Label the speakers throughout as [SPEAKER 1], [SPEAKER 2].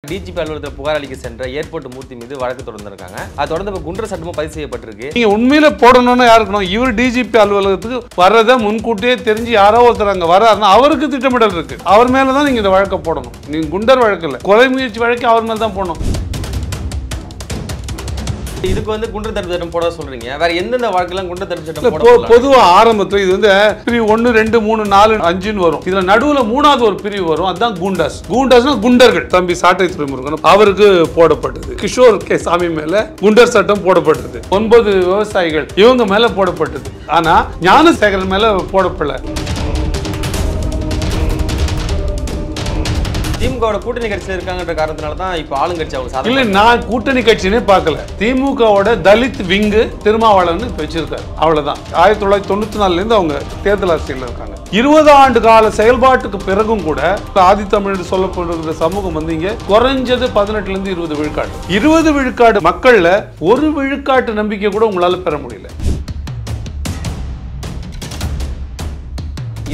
[SPEAKER 1] DGP அலுவலகத்தில் புகார் அளிக்க சென்ற ஏர்போர்ட் மூர்த்தி மீது வழக்கு தொடர்ந்திருக்காங்க. அது தொடர்ந்து இப்போ குண்டர் சட்டமும் பதிவு செய்யப்பட்டிருக்கு.
[SPEAKER 2] நீங்க உண்மையில போடணும்னு யாருக்கணும்? இவர் டிஜிபி அலுவலகத்துக்கு வர்றதை முன்கூட்டியே தெரிஞ்சு யாரோ ஒருத்தர் அங்க வராருன்னா அவருக்கு திட்டமிடல் இருக்கு. அவர் மேலதான் நீங்க இந்த வழக்கை போடணும். நீங்க குண்டர் வழக்கு இல்ல, கொலை முயற்சி வழக்கு அவர் மேல தான் போடணும்.
[SPEAKER 1] இதுக்கு வந்து குண்டர் தடுப்பு சட்டம் போட சொல்றீங்க. வேற எந்தெந்த வழக்கெல்லாம் குண்டர் தடுப்பு சட்டம் போட?
[SPEAKER 2] பொதுவா ஆரம்பத்துல இது வந்து பிரிவு 1, 2, 3, 4, 5 வரும். இதுல நடுவுல 3வது ஒரு பிரிவு வரும். அதுதான் கூண்டாஸ். கூண்டாஸ்னா குண்டர்கள். தம்பி சாட்டை துறைமுருகன் அவருக்கு போடப்பட்டது. கிஷோர் கே சாமி மேல குண்டர் சட்டம் போடப்பட்டது. 9 விவசாயிகள் இவங்க மேல போடப்பட்டது. ஆனா ஞானசேகரன் மேல போடப்படல.
[SPEAKER 1] திமுகவோட கூட்டணி கட்சியில் இருக்காங்கன்ற காரணத்தினால தான் இப்போ ஆளுங்கட்சி அவங்க சாதனை.
[SPEAKER 2] இல்ல, நான் கூட்டணி கட்சினே பார்க்கல. திமுகவோட தலித் விங்கு திருமாவளவன் வச்சிருக்காரு. அவ்வளவுதான். 1994 இருந்து அவங்க தேர்தல் அரசியல் இருக்காங்க. 20 ஆண்டு கால செயல்பாட்டுக்கு பிறகும் கூட ஆதித்தமிழர் சொல்லப்படுகிற சமூகம் வந்து இங்க குறைஞ்சது 18 இருந்து 20 விழுக்காடு. 20 விழுக்காடு மக்கள்ல 1 விழுக்காட்டு நம்பிக்கை கூட உங்களால பெற முடியல.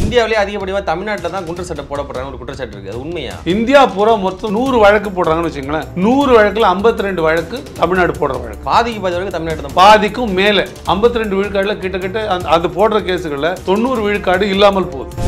[SPEAKER 1] இந்தியாவிலே அதிகப்படியாக தமிழ்நாட்டில் தான் குண்டர் சட்டம் போடப்படுறாங்க ஒரு குற்றச்சாட்டு இருக்கு. அது உண்மையா?
[SPEAKER 2] இந்தியா பூரா மொத்தம் 100 வழக்கு போடுறாங்கன்னு வச்சுங்களேன். 100 வழக்குல 52 வழக்கு தமிழ்நாடு போடுற வழக்கு.
[SPEAKER 1] பாதிக்கு வழக்கு தமிழ்நாடு தான்.
[SPEAKER 2] பாதிக்கும் மேல 52 விழுக்காடுல கிட்டத்தட்ட அது போடுற கேஸுகள்ல 90 விழுக்காடு இல்லாமல் போகுது.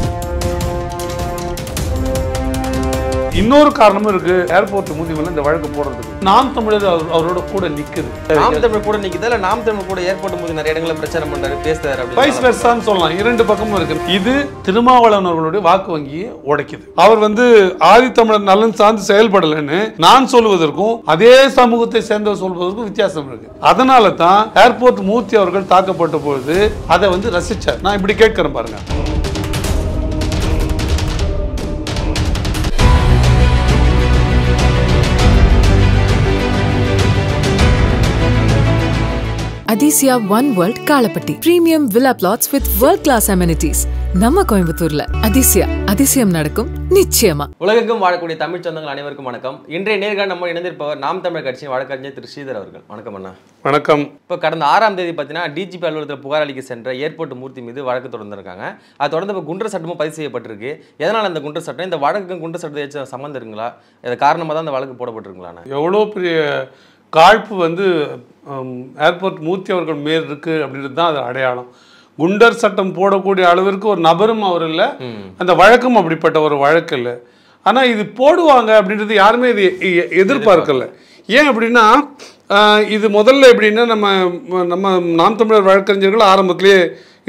[SPEAKER 2] இன்னொரு காரணமும் இருக்கு. ஏர்போர்ட் மூர்த்தி மேல இந்த வழக்கு போடுறதுக்கு நாம் தமிழர் அவரோட கூட நிக்குது.
[SPEAKER 1] நாம் தமிழர் கூட நிக்குது இல்ல நாம் தமிழர் கூட ஏர்போர்ட் மூர்த்தி நிறைய இடங்கள்ல பிரச்சனை பண்றாரு, பேசுறாரு.
[SPEAKER 2] வைஸ் வெர்சான்னு சொல்லலாம். 2 பக்கமும் இருக்கு. இது திருமாவளவன் அவர்களுடைய வாக்கு வங்கியை உடைக்குது. அவர் வந்து ஆதித்தமிழர் நலன் சார்ந்து செயல்படலன்னு நான் சொல்வதற்கும் அதே சமூகத்தை சேர்ந்தவர் சொல்வதற்கும் வித்தியாசம் இருக்கு. அதனால தான் ஏர்போர்ட் மூர்த்தி அவர்கள் தாக்கப்பட்ட பொழுது அதை வந்து ரசிச்சார். நான் இப்படி கேட்கிறேன் பாருங்க.
[SPEAKER 3] Adisia One World Kalapatti Premium Villa Plots with World Class Amenities. நம்ம கோயம்புத்தூர்ல அதிசயம் நடக்கும் நிச்சயமா.
[SPEAKER 1] உலகெங்கும் வாழக்கூடிய தமிழ் சொந்தங்கள் அனைவருக்கும் வணக்கம். இன்றைய நேர்காணல் நம்ம இணைந்திருப்பவர் நாம் தமிழர் கட்சியின் வழக்கறிஞர் திரு ஸ்ரீதர் அவர்கள். வணக்கம் அண்ணா.
[SPEAKER 2] வணக்கம்.
[SPEAKER 1] இப்போ கடந்த 6ஆம் தேதி பார்த்தீங்கன்னா டிஜிபி அலுவலகத்தில் புகார் அளிக்க சென்ற ஏர்போர்ட் மூர்த்தி மீது வழக்கு தொடர்ந்திருக்காங்க. அது தொடர்ந்து இப்போ குண்டர் சட்டமும் பதிவு செய்யப்பட்டிருக்கு. எதனால் அந்த குண்டர் சட்டம், இந்த வழக்குக்கும் குண்டர் சட்டத்தை ஏற்ற சம்மந்தம் இருக்குங்களா? இது காரணமாக தான் அந்த வழக்கு போடப்பட்டிருக்குங்களா?
[SPEAKER 2] எவ்வளோ பெரிய காழ்ப்பு வந்து ஏர்போர்ட் மூர்த்தி அவர்கள் மேல் இருக்கு அப்படின்றது தான் அது அடையாளம். குண்டர் சட்டம் போடக்கூடிய அளவிற்கு ஒரு நபரும் அவர் இல்லை, அந்த வழக்கும் அப்படிப்பட்ட ஒரு வழக்கு இல்லை. ஆனால் இது போடுவாங்க அப்படின்றது யாருமே இது எதிர்பார்க்கல. ஏன் அப்படின்னா இது முதல்ல எப்படின்னா நம்ம நாம் தமிழர் வழக்கறிஞர்கள் ஆரம்பத்திலேயே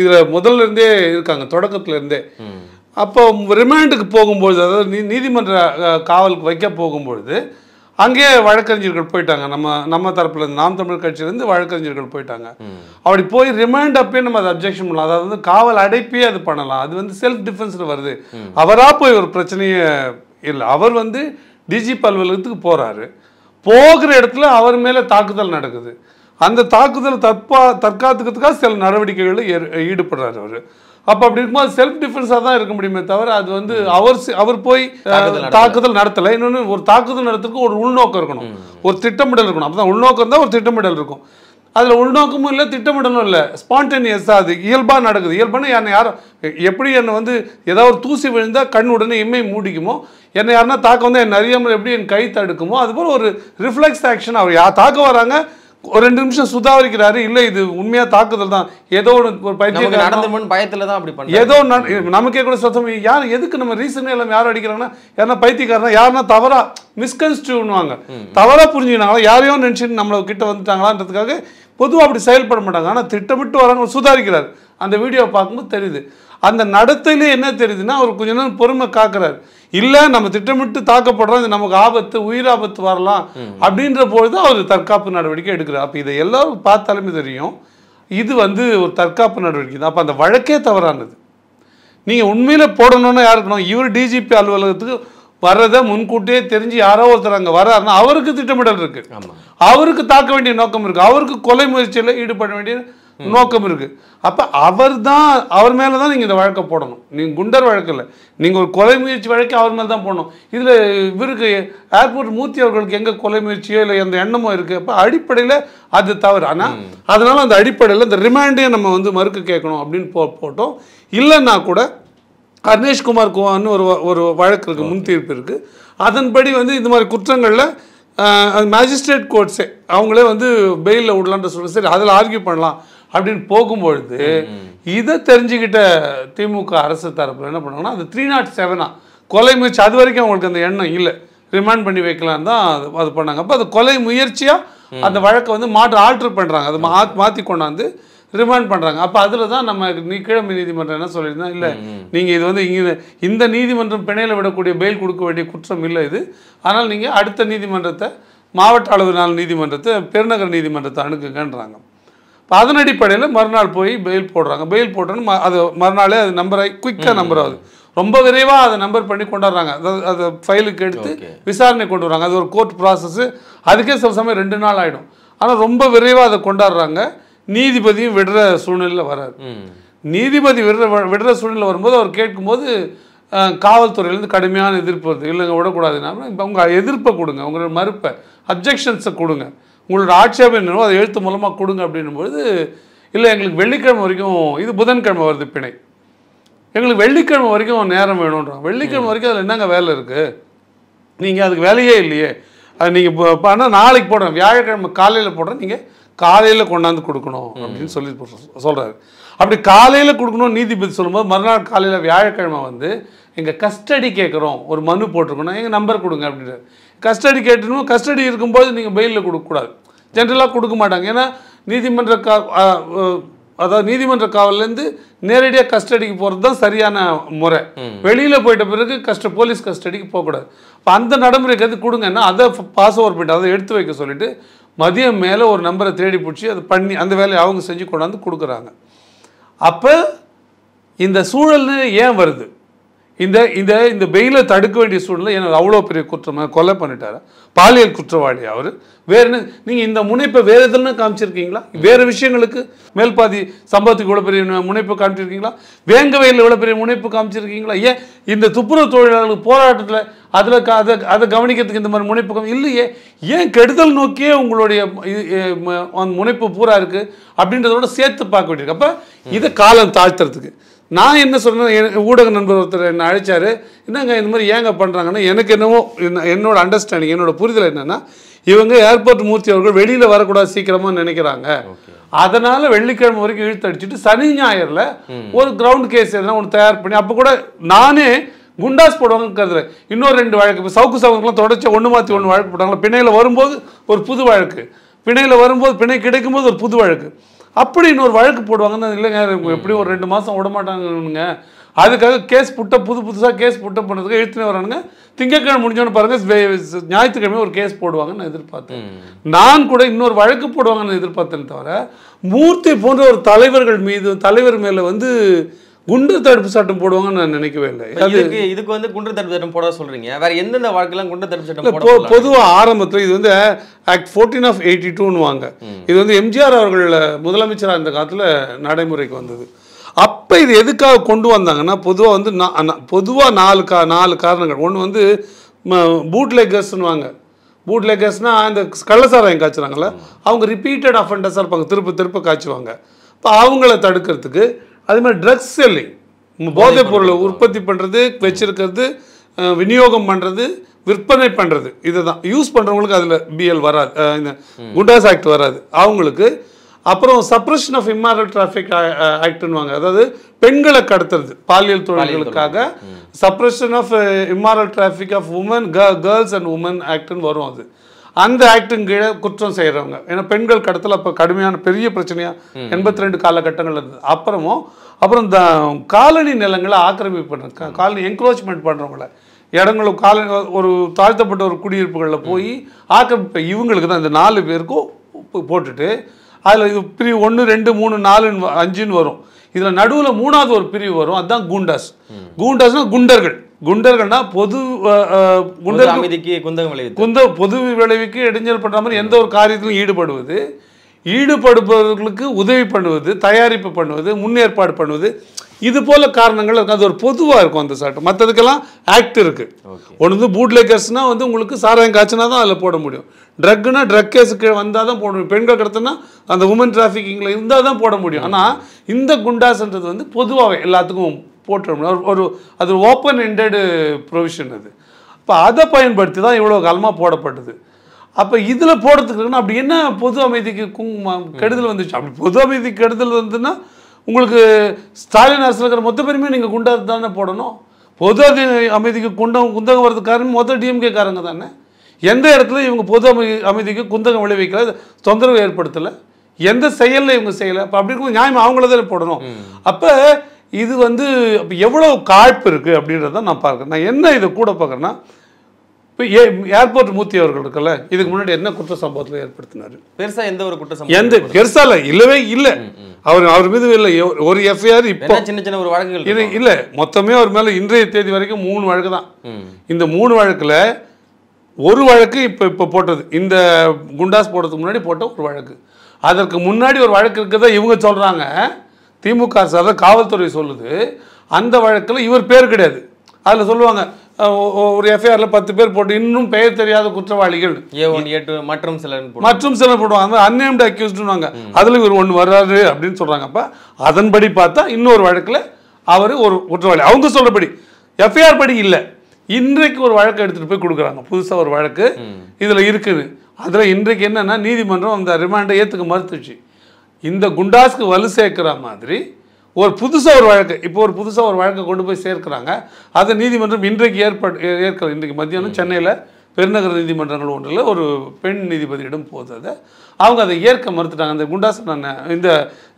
[SPEAKER 2] இதில் முதல்ல இருந்தே இருக்காங்க, தொடக்கத்துல இருந்தே. அப்போ ரிமாண்டுக்கு போகும்பொழுது, அதாவது நீதிமன்ற காவலுக்கு வைக்க போகும்பொழுது அங்கேயே வழக்கறிஞர்கள் போயிட்டாங்க. நம்ம தரப்புல இருந்து நாம் தமிழர் கட்சியிலேருந்து வழக்கறிஞர்கள் போயிட்டாங்க. அப்படி போய் ரிமாண்ட் அப்பயே நம்ம அதை அப்ஜெக்ஷன் பண்ணலாம். அதாவது வந்து காவல் அடைப்பே அது பண்ணலாம். அது வந்து செல்ஃப் டிஃபென்ஸில் வருது. அவராக போய் ஒரு பிரச்சனையே இல்லை. அவர் வந்து டிஜிபி அலுவலகத்துக்கு போகிறாரு. போகிற இடத்துல அவர் மேலே தாக்குதல் நடக்குது. அந்த தாக்குதல் தற்காத்துக்கிறதுக்காக சில நடவடிக்கைகளில் ஈடுபடுறாரு அவர். அப்போ அப்படி இருக்கும்போது செல்ஃப் டிஃபென்ஸாக தான் இருக்க முடியுமே தவிர அது வந்து அவர் போய் தாக்குதல் நடத்தலை. இன்னொன்று, ஒரு தாக்குதல் நடத்துறதுக்கு ஒரு உள்நோக்கம் இருக்கணும், ஒரு திட்டமிடல் இருக்கணும். அப்போ தான் உள்நோக்கம் இருந்தால் ஒரு திட்டமிடல் இருக்கும். அதில் உள்நோக்கமும் இல்லை, திட்டமிடலும் இல்லை, ஸ்பான்டேனியஸாக அது இயல்பாக நடக்குது. இயல்பான என்னை யாரும் எப்படி என்னை வந்து ஏதாவது ஒரு தூசி விழுந்தால் கண் உடனே இம்மை மூடிக்குமோ, என்னை யாருன்னா தாக்க வந்து என் அறியாமல் எப்படி என் கை தடுக்குமோ, அதுபோல் ஒரு ரிஃப்ளெக்ஸ் ஆக்ஷன். அவர் தாக்க வராங்க, ஒரு 2 நிமிஷம் சுதாரிக்கிறாரு, இல்லை இது உண்மையா தாக்குதல் தான், ஏதோ ஒரு பைத்தியம்
[SPEAKER 1] பயத்துல தான் அப்படி பண்ண,
[SPEAKER 2] ஏதோ நமக்கே கூட சத்தம். யார் எதுக்கு நம்ம ரீசனே எல்லாம் யாரும் அடிக்கிறாங்கன்னா, யாருன்னா பைத்தியக்காரனா, யாருன்னா தவறா மிஸ்கன்ஸ்டியூன்னுவாங்க, தவறா புரிஞ்சுக்கினாங்களா, யாரையோ நினைச்சுட்டு நம்மள கிட்ட வந்துட்டாங்களான்றதுக்காக பொதுவாக அப்படி செயல்பட மாட்டாங்க. ஆனால் திட்டமிட்டு வராங்க, சுதாரிக்கிறார். அந்த வீடியோவை பார்க்கும்போது தெரியுது. அந்த நடத்தையிலே என்ன தெரியுதுன்னா, அவர் கொஞ்ச நேரம் பொறுமை காக்குறாரு. இல்லை நம்ம திட்டமிட்டு தாக்கப்படுறோம், இது நமக்கு ஆபத்து, உயிராபத்து வரலாம் அப்படின்ற பொழுது அவர் தற்காப்பு நடவடிக்கை எடுக்கிறார். அப்போ இதை எல்லாரும் பார்த்தாலுமே தெரியும், இது வந்து ஒரு தற்காப்பு நடவடிக்கை தான். அப்போ அந்த வழக்கே தவறானது. நீங்கள் உண்மையில போடணும்னு யாருக்கணும்? இவர் டிஜிபி அலுவலகத்துக்கு வர்றதை முன்கூட்டியே தெரிஞ்சு யாரோ ஒருத்தர் அங்கே வர்றாருன்னா அவருக்கு திட்டமிடல் இருக்கு, அவருக்கு தாக்க வேண்டிய நோக்கம் இருக்கு, அவருக்கு கொலை முயற்சியில் ஈடுபட வேண்டிய நோக்கம் இருக்கு. அப்ப அவர் மேலதான் நீங்க இந்த வழக்கை போடணும். நீங்க குண்டர் வழக்கு இல்லை, நீங்க ஒரு கொலை முயற்சி வழக்கு அவர் மேல தான் போடணும். இதுல இவருக்கு ஏர்போர்ட் மூர்த்தி அவர்களுக்கு எங்க கொலை முயற்சியோ இல்லை எந்த எண்ணமோ இருக்கு. அப்ப அடிப்படையில அது தவறு. ஆனா அதனால அந்த அடிப்படையில் இந்த ரிமாண்டையும் நம்ம வந்து மறுக்க கேட்கணும் அப்படின்னு போட்டோம். இல்லைன்னா கூட கர்ணேஷ்குமார் கோவான்னு ஒரு வழக்கு இருக்குது, முன் தீர்ப்பு இருக்குது. அதன்படி வந்து இந்த மாதிரி குற்றங்களில் மேஜிஸ்ட்ரேட் கோர்ட்ஸே அவங்களே வந்து பெயிலில் விடலான்ற சொல்லி சரி அதில் ஆர்கியூ பண்ணலாம் அப்படின்னு போகும்பொழுது இதை தெரிஞ்சுக்கிட்ட திமுக அரசு தரப்பில் என்ன பண்ணாங்கன்னா அது 307 கொலை முயற்சி. அது வரைக்கும் அவங்களுக்கு அந்த எண்ணம் இல்லை, ரிமாண்ட் பண்ணி வைக்கலான்னு தான் அது பண்ணாங்க. அப்போ அது கொலை முயற்சியாக அந்த வழக்கை வந்து ஆல்ட்ரு பண்ணுறாங்க, அதை மாற்றி கொண்டாந்து ரிமாண்ட் பண்ணுறாங்க. அப்போ அதில் தான் நம்ம கீழமை நீதிமன்றம் என்ன சொல்லியிருந்தோம், இல்லை நீங்கள் இது வந்து இங்கே இந்த நீதிமன்றம் பிணையில் விடக்கூடிய பெயில் கொடுக்க வேண்டிய குற்றம் இல்லை இது, ஆனால் நீங்கள் அடுத்த நீதிமன்றத்தை மாவட்ட அளவு நாள் நீதிமன்றத்தை பெருநகர நீதிமன்றத்தை அணுகுங்கன்றாங்க. இப்போ அதன் அடிப்படையில் மறுநாள் போய் பெயில் போடுறாங்க. பெயில் போட்டோன்னு அது மறுநாளே அது நம்பராகி குயிக்காக நம்பர் ஆகுது. ரொம்ப விரைவாக அதை நம்பர் பண்ணி கொண்டாடுறாங்க. அதாவது அதை ஃபைலுக்கு எடுத்து விசாரணை கொண்டு வராங்க. அது ஒரு கோர்ட் ப்ராசஸ்ஸு, அதுக்கே சில சமயம் 2 நாள் ஆகிடும். ஆனால் ரொம்ப விரைவாக அதை கொண்டாடுறாங்க. நீதிபதியும் விடுற சூழ்நிலையில் வராது. நீதிபதி விடுற சூழ்நிலை வரும்போது அவர் கேட்கும்போது காவல்துறையிலேருந்து கடுமையான எதிர்ப்பு வருது. இல்லைங்க விடக்கூடாதுன்னா இப்போ உங்கள் எதிர்ப்பை கொடுங்க, உங்களோட மறுப்பை அப்ஜெக்ஷன்ஸை கொடுங்க, உங்களோட ஆட்சேபம் என்னவோ அதை எழுத்து மூலமாக கொடுங்க அப்படின்னும்போது இல்லை எங்களுக்கு வெள்ளிக்கிழமை வரைக்கும், இது புதன்கிழமை வருது பிணை, எங்களுக்கு வெள்ளிக்கிழமை வரைக்கும் நேரம் வேணுன்றாங்க. வெள்ளிக்கிழமை வரைக்கும் அதில் என்னங்க வேலை இருக்குது, நீங்கள் அதுக்கு வேலையே இல்லையே, அது நீங்கள் இப்போ ஆனால் நாளைக்கு போடுறேன், வியாழக்கிழமை காலையில் போடுறேன், நீங்கள் காலையில் கொண்டாந்து கொடுக்கணும் அப்படின்னு சொல்லி சொல்கிறாரு. அப்படி காலையில் கொடுக்கணும் நீதிபதி சொல்லும்போது மறுநாள் காலையில் வியாழக்கிழமை வந்து எங்கள் கஸ்டடி கேட்குறோம், ஒரு மனு போட்டிருக்கணும், எங்கள் நம்பர் கொடுங்க அப்படின்றாரு. கஸ்டடி கேட்டுணும், கஸ்டடி இருக்கும்போது நீங்கள் பெயிலில் கொடுக்கக்கூடாது, ஜென்ரலாக கொடுக்க மாட்டாங்க. ஏன்னா நீதிமன்ற அதாவது நீதிமன்ற காவல்லேருந்து நேரடியாக கஸ்டடிக்கு போகிறது தான் சரியான முறை. வெளியில் போயிட்ட பிறகு போலீஸ் கஸ்டடிக்கு போகக்கூடாது. இப்போ அந்த நடைமுறைக்கு அது கொடுங்கன்னா அதை பாஸ் ஓவர் பண்ணிட்டு அதை எடுத்து வைக்க சொல்லிவிட்டு மதியம் மேலே ஒரு நம்பரை தேடி பிடிச்சி அதை பண்ணி அந்த வேலையை அவங்க செஞ்சு கொண்டாந்து கொடுக்குறாங்க. அப்போ இந்த சூழல் ஏன் வருது, இந்த இந்த இந்த பெயிலை தடுக்க வேண்டிய சூழ்நிலை ஏன்னா அவ்வளோ பெரிய குற்றமாக கொலை பண்ணிட்டாரு, பாலியல் குற்றவாளி அவர். வேறு என்ன நீங்கள் இந்த முனைப்பை வேறு எதுன்னு காமிச்சிருக்கீங்களா, வேறு விஷயங்களுக்கு மேல்பாதி சம்பவத்துக்கு இவ்வளோ பெரிய முனைப்பு காமிச்சிருக்கீங்களா, வேங்கவையில் இவ்வளோ பெரிய முனைப்பு காமிச்சிருக்கீங்களா, ஏன் இந்த துப்புரவு தொழிலாளர்கள் போராட்டத்தில் அதை கவனிக்கிறதுக்கு இந்த மாதிரி முனைப்பு இல்லையே, ஏன் கெடுதல் நோக்கியே உங்களுடைய முனைப்பு பூரா இருக்குது அப்படின்றதோட சேர்த்து பார்க்க வேண்டியிருக்கு. அப்போ இதை காலம் தாழ்த்துறதுக்கு நான் என்ன சொன்னேன், ஊடக நண்பர் ஒருத்தர் என்னை அழைச்சார், என்னங்க இந்த மாதிரி ஏங்க பண்ணுறாங்கன்னா எனக்கு என்னவோ என்னோட அண்டர்ஸ்டாண்டிங் என்னோட புரிதல் என்னென்னா இவங்க ஏர்போர்ட் மூர்த்தி அவர்கள் வெளியில் வரக்கூடாது சீக்கிரமாக நினைக்கிறாங்க, அதனால் வெள்ளிக்கிழமை வரைக்கும் இழுத்து அடிச்சுட்டு சனி ஞாயிறில் ஒரு கிரவுண்ட் கேஸ் எதனா ஒன்று தயார் பண்ணி அப்போ கூட நானே குண்டாஸ் போடுவாங்கன்னு கருதுறேன். இன்னொரு 2 வழக்கு இப்போ சவுக்கு சவுக்குலாம் தொடர்ச்சி 1 மாற்றி 1 வழக்கு போட்டாங்களா, பிணையில் வரும்போது ஒரு புது வழக்கு, பிணையில் வரும்போது பிணை கிடைக்கும்போது ஒரு புது வழக்கு, அப்படி இன்னொரு வழக்கு போடுவாங்கன்னு இல்லைங்க எப்படியும் ஒரு 2 மாதம் விட மாட்டாங்கங்க, அதுக்காக கேஸ் புதுசாக கேஸ் புட்ட பண்ணுறதுக்கு எழுத்துனே வரானுங்க. திங்கட்கிழமை முடிஞ்சோன்னு பாருங்கள் ஞாயிற்றுக்கிழமை ஒரு கேஸ் போடுவாங்கன்னு நான் எதிர்பார்த்தேன். நான் கூட இன்னொரு வழக்கு போடுவாங்கன்னு எதிர்பார்த்தேன் தவிர மூர்த்தி போன்ற ஒரு தலைவர் மேலே வந்து குண்டர் தடுப்பு சட்டம் போடுவாங்கன்னு நான் நினைக்கவே இல்லை.
[SPEAKER 1] இதுக்கு வந்து குண்டர் தடுப்பு சட்டம் போட சொல்றீங்க, வேற எந்தெந்த வழக்கெல்லாம் குண்டர் தடுப்பு சட்டம்
[SPEAKER 2] பொதுவாக ஆரம்பத்தில் இது வந்து ஆக்ட் 14 of 82 வாங்க, இது வந்து எம்ஜிஆர் அவர்கள் முதலமைச்சராக இருந்த காலத்தில் நடைமுறைக்கு வந்தது. அப்போ இது எதுக்காக கொண்டு வந்தாங்கன்னா பொதுவாக வந்து பொதுவாக 4 காரணங்கள். ஒன்று வந்து பூட்லெக்கர்ஸ்னு வாங்க, பூட்லெக்கர்ஸ்னால் இந்த கள்ளசாராயம் காய்ச்சுறாங்கல்ல அவங்க ரிப்பீட்டட் அஃபெண்டர்ஸாக இருப்பாங்க, திருப்ப காய்ச்சுவாங்க. இப்போ அவங்கள தடுக்கிறதுக்கு அதே மாதிரி ட்ரக்ஸ் செல்லிங், போதைப் பொருளை உற்பத்தி பண்ணுறது, வச்சிருக்கிறது, விநியோகம் பண்ணுறது, விற்பனை பண்ணுறது, இதை தான் யூஸ் பண்ணுறவங்களுக்கு அதில் பிஎல் வராது, இந்த குண்டாஸ் ஆக்ட் வராது அவங்களுக்கு. அப்புறம் சப்ரஷன் ஆஃப் இம்மாரல் டிராஃபிக் ஆக்ட்னுவாங்க, அதாவது பெண்களை கடத்துறது பாலியல் தொழில்களுக்காக suppression of immoral traffic of women girls and women ஆக்ட்னு வரும். அது அந்த ஆக்டின் கீழே குற்றம் செய்கிறவங்க, ஏன்னா பெண்கள் கடத்தல் அப்போ கடுமையான பெரிய பிரச்சனையாக 82 காலகட்டங்கள் இருந்தது. அப்புறம் இந்த காலனி நிலங்களை ஆக்கிரமிப்பு பண்ணுறது, காலனி என்க்ரோச்மெண்ட் பண்ணுறவங்கள இடங்களும் காலனி ஒரு தாழ்த்தப்பட்ட ஒரு குடியிருப்புகளில் போய் ஆக்கிரமிப்பு இவங்களுக்கு தான் இந்த 4 பேருக்கும் போட்டுட்டு அதில் இது பிரிவு 1, 2, 3, 4, 5ன்னு வரும். இதில் நடுவில் 3வது ஒரு பிரிவு வரும், அதுதான் கூண்டாஸ். கூண்டாஸ்னா குண்டர்கள்னா பொது பொது விளைவுக்கு இடைஞ்சல் பண்ணுற மாதிரி எந்த ஒரு காரியத்திலும் ஈடுபடுவது, ஈடுபடுபவர்களுக்கு உதவி பண்ணுவது, தயாரிப்பு பண்ணுவது, முன்னேற்பாடு பண்ணுவது, இது போல காரணங்கள் இருக்குது. அது ஒரு பொதுவாக இருக்கும் அந்த சட்டம். மற்றதுக்கெல்லாம் ஆக்ட் இருக்குது. ஒன்று வந்து பூட்லேக்கர்ஸ்னால் வந்து உங்களுக்கு சாராயம் காய்ச்சினா தான் அதில் போட முடியும். ட்ரக்குனா ட்ரக் கேஸுக்கு வந்தால் தான் போட முடியும். பெண்கள் கடத்தினா அந்த உமன் டிராஃபிக்கிங்கில் இருந்தால் தான் போட முடியும். ஆனால் இந்த குண்டாஸ்ன்றது வந்து பொதுவாகவே எல்லாத்துக்கும் போட்டுற முடியும். அது ஓப்பன் எண்டடு ப்ரொவிஷன் அது. அப்போ அதை பயன்படுத்தி தான் இவ்வளோ காலமாக போடப்பட்டது. அப்போ இதில் போடுறதுக்குன்னா அப்படி என்ன பொது அமைதிக்கு கெடுதல் வந்துச்சு? அப்படி பொது அமைதிக்கு கெடுதல் வந்துன்னா உங்களுக்கு ஸ்டாலின் அரசில் இருக்கிற மொத்த பேருமே நீங்கள் குண்டாக தானே போடணும். பொது அமைதிக்கு குந்தகம் வர்றதுக்கு காரணம் மொத்த டிஎம்கே காரங்க தானே. எந்த இடத்துல இவங்க பொது அமைதிக்கு குந்தகம் விளைவிக்கல, தொந்தரவு ஏற்படுத்தலை, எந்த செயலில் இவங்க செய்யலை. அப்போ அப்படி இருக்கும் நியாயம் அவங்கள தான் போடணும். அப்போ இது வந்து அப்போ எவ்வளோ காழ்ப்பு இருக்குது அப்படின்றத நான் பார்க்குறேன். நான் என்ன இதை கூட பார்க்குறேன்னா, இப்போ ஏர்போர்ட் மூர்த்தி அவர்கள் இருக்குல்ல, இதுக்கு முன்னாடி என்ன குற்ற சம்பவத்தில் ஏற்படுத்தினார்?
[SPEAKER 1] பெருசா எந்த ஒரு குற்ற சம்பவம்
[SPEAKER 2] எந்த பெருசா இல்லவே இல்லை. அவர் மீது இல்லை ஒரு எஃப்ஐஆர். இப்போ
[SPEAKER 1] சின்ன சின்ன ஒரு வழக்குகள்
[SPEAKER 2] இது இல்லை, மொத்தமே அவர் மேலே இன்றைய தேதி வரைக்கும் 3 வழக்கு தான். இந்த 3 வழக்கில் ஒரு வழக்கு இப்போ போட்டது, இந்த குண்டாஸ் போடுறதுக்கு முன்னாடி போட்ட ஒரு வழக்கு. அதற்கு முன்னாடி ஒரு வழக்கு இருக்குதான் இவங்க சொல்கிறாங்க. திமுக அரசு காவல்துறை சொல்லுது அந்த வழக்கில் இவர் பேர் கிடையாது. அதில் சொல்லுவாங்க ஒரு எஃப்ஐஆரில் 10 பேர் போட்டு இன்னும் பெயர் தெரியாத குற்றவாளிகள்
[SPEAKER 1] A1 A2 மற்றும் சிலர்
[SPEAKER 2] போடுவாங்க, அன்நேம்டு அக்யூஸ்டுவாங்க. அதில் இவர் ஒன்று வர்றாரு அப்படின்னு சொல்கிறாங்க. அப்போ அதன்படி பார்த்தா இன்னொரு வழக்கில் அவர் ஒரு குற்றவாளி. அவங்க சொல்கிறபடி எஃப்ஐஆர் படி இல்லை. இன்றைக்கு ஒரு வழக்கு எடுத்துகிட்டு போய் கொடுக்குறாங்க, புதுசாக ஒரு வழக்கு இதில் இருக்குது. அதில் இன்றைக்கு என்னென்னா நீதிமன்றம் அந்த ரிமாண்டை ஏற்றுக்க மறுத்துச்சு. இந்த குண்டாஸ்க்கு வலு சேர்க்குற மாதிரி ஒரு புதுசாக ஒரு வழக்கு, இப்போ ஒரு புதுசாக ஒரு வழக்கை கொண்டு போய் சேர்க்குறாங்க. அதை நீதிமன்றம் இன்றைக்கு ஏற்கல. இன்றைக்கு மத்தியானம் சென்னையில் பெருநகர நீதிமன்றங்கள் ஒன்றில் ஒரு பெண் நீதிபதியிடம் போகுது. அவங்க அதை ஏற்க மறுத்துட்டாங்க. அந்த குண்டாஸ் நான் இந்த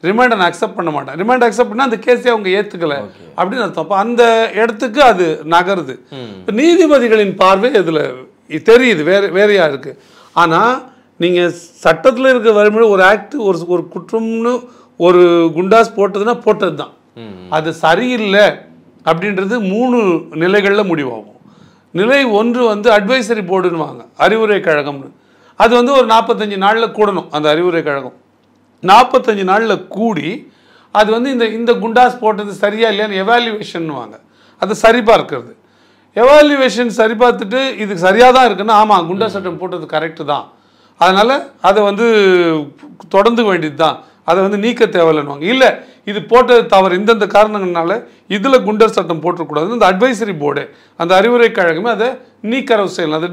[SPEAKER 2] ரிமாண்டை நான் அக்செப்ட் பண்ண மாட்டேன், ரிமாண்ட் அக்செப்ட் பண்ணால் அந்த கேஸே அவங்க ஏற்றுக்கலை அப்படின்னு அர்த்தம். அப்போ அந்த இடத்துக்கு அது நகருது. இப்போ நீதிபதிகளின் பார்வை இதில் தெரியுது வேறையாக இருக்குது. ஆனால் நீங்கள் சட்டத்தில் இருக்க வறுமையில ஒரு ஆக்ட் ஒரு குற்றம்னு ஒரு குண்டாஸ் போட்டதுன்னா போட்டது தான். அது சரியில்லை அப்படின்றது 3 நிலைகளில் முடிவாகும். நிலை 1 வந்து அட்வைசரி போர்டுன்னுவாங்க, அறிவுரை கழகம்னு. அது வந்து ஒரு 45 நாளில் கூடணும். அந்த அறிவுரை கழகம் 45 நாளில் கூடி அது வந்து இந்த குண்டாஸ் போட்டது சரியா இல்லையான்னு எவாலுவேஷன்னுவாங்க. அதை சரிபார்க்கிறது. எவாலுவேஷன் சரி பார்த்துட்டு இது சரியாக தான் இருக்குன்னா ஆமாம் குண்டாஸ் சட்டம் போட்டது கரெக்டு தான், அதனால் அதை வந்து தொடர்ந்து வேண்டியது தான், அதை வந்து நீக்க தேவையில்லைன்னுவாங்க. இல்லை இது போட்டது தவறு, இந்தந்த காரணங்கள்னால இதில் குண்டர் சட்டம் போட்டக்கூடாதுன்னு இந்த அட்வைசரி போர்டு, அந்த அறிவுரை கழகமே அதை நீக்கரவு செய்யலாம்,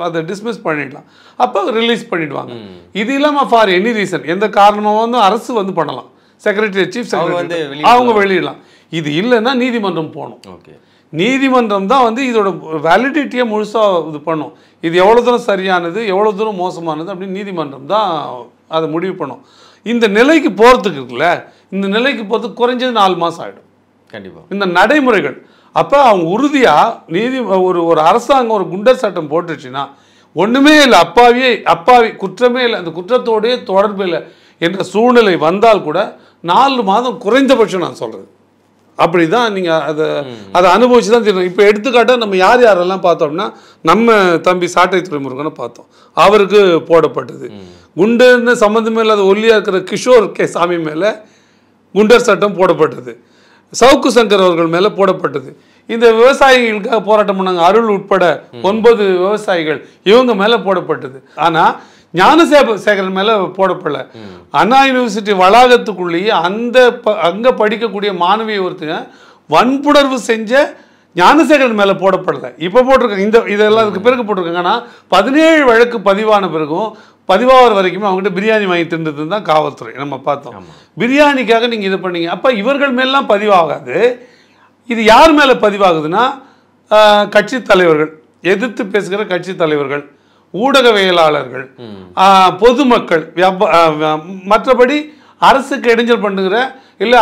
[SPEAKER 2] அதை டிஸ்மிஸ் பண்ணிடலாம். அப்போ ரிலீஸ் பண்ணிடுவாங்க. இது இல்லாமல் ஃபார் எனி ரீசன் எந்த காரணமாக வந்து அரசு வந்து பண்ணலாம், செக்ரட்டரி சீஃப் செக்ரட்டரி அவங்க வெளியிடலாம். இது இல்லைன்னா நீதிமன்றம் போகணும். ஓகே, நீதிமன்றம் தான் வந்து இதோட வேலிடிட்டியை முழுசாக இது பண்ணும். இது எவ்வளோ தூரம் சரியானது எவ்வளோ தூரம் மோசமானது அப்படின்னு நீதிமன்றம் தான் அதை முடிவு பண்ணும். இந்த நிலைக்கு போகிறதுக்கு இருக்குல்ல, இந்த நிலைக்கு போகிறதுக்கு குறைஞ்சது 4 மாதம் ஆகிடும் கண்டிப்பாக இந்த நடைமுறைகள். அப்போ அவங்க உறுதியாக ஒரு அரசாங்கம் ஒரு குண்டர் சட்டம் போட்டுருச்சுன்னா ஒன்றுமே இல்லை, அப்பாவி குற்றமே இல்லை, அந்த குற்றத்தோடைய தொடர்பு இல்லை என்ற சூழ்நிலை வந்தால் கூட 4 மாதம் குறைந்தபட்சம் நான் சொல்கிறது. அப்படி தான் நீங்கள் அதை அனுபவிச்சு தான் தெரியும். இப்போ எடுத்துக்காட்டாக நம்ம யாரெல்லாம் பார்த்தோம்னா நம்ம தம்பி சாட்டை துறைமுருகனை பார்த்தோம், அவருக்கு போடப்பட்டது. குண்டுன்னு சம்மந்தமே இல்லாத ஒல்லியாக இருக்கிற கிஷோர் சாமி மேலே குண்டர் சட்டம் போடப்பட்டது. சவுக்கு சங்கர் அவர்கள் மேலே போடப்பட்டது. இந்த விவசாயிகளுக்காக போராட்டம் பண்ணாங்க அருள் உட்பட 9 விவசாயிகள், இவங்க மேலே போடப்பட்டது. ஆனால் ஞானசேகரன் மேலே போடப்படல. அண்ணா யூனிவர்சிட்டி வளாகத்துக்குள்ளேயே அங்கே படிக்கக்கூடிய மாணவியை ஒருத்தங்க வன்புணர்வு செஞ்ச ஞானசேகரன் மேலே போடப்படலை. இப்போ போட்டிருக்காங்க, இதெல்லாம் இதுக்கு பிறகு போட்டிருக்காங்க. ஆனால் 17 வழக்கு பதிவான பிறகும் பதிவாகிற வரைக்குமே அவங்ககிட்ட பிரியாணி வாங்கி தின்றது தான் காவல்துறை நம்ம பார்த்தோம். பிரியாணிக்காக நீங்கள் இது பண்ணீங்க. அப்போ இவர்கள் மேலாம் பதிவாகாது. இது யார் மேலே பதிவாகுதுன்னா கட்சி தலைவர்கள், எதிர்த்து பேசுகிற கட்சி தலைவர்கள், ஊடகவியலாளர்கள், பொதுமக்கள், மற்றபடி அரசுக்கு இடைஞ்சல் பண்ணுகிற இல்லை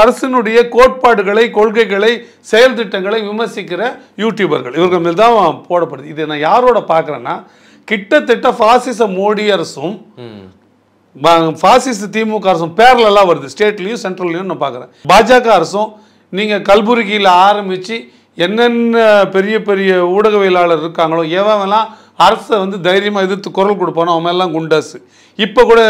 [SPEAKER 2] அரசினுடைய கோட்பாடுகளை கொள்கைகளை செயல் திட்டங்களை விமர்சிக்கிற யூடியூபர்கள், இவர்கள் மேல் தான் போடப்படுது. இதை நான் யாரோட பார்க்குறேன்னா கிட்டத்தட்ட பாசிச மோடி அரசும் பாசிச திமுக அரசும் பேரலெல்லாம் வருது, ஸ்டேட்லேயும் சென்ட்ரல்லையும் நான் பார்க்குறேன். பாஜக அரசும் நீங்கள் கல்புர்கியில் ஆரம்பித்து என்னென்ன பெரிய பெரிய ஊடகவியலாளர் இருக்காங்களோ எவெல்லாம் அரசை வந்து தைரியமாக எதிர்த்து குரல் கொடுப்பானோ அவன் எல்லாம் குண்டாசு. இப்போ கூட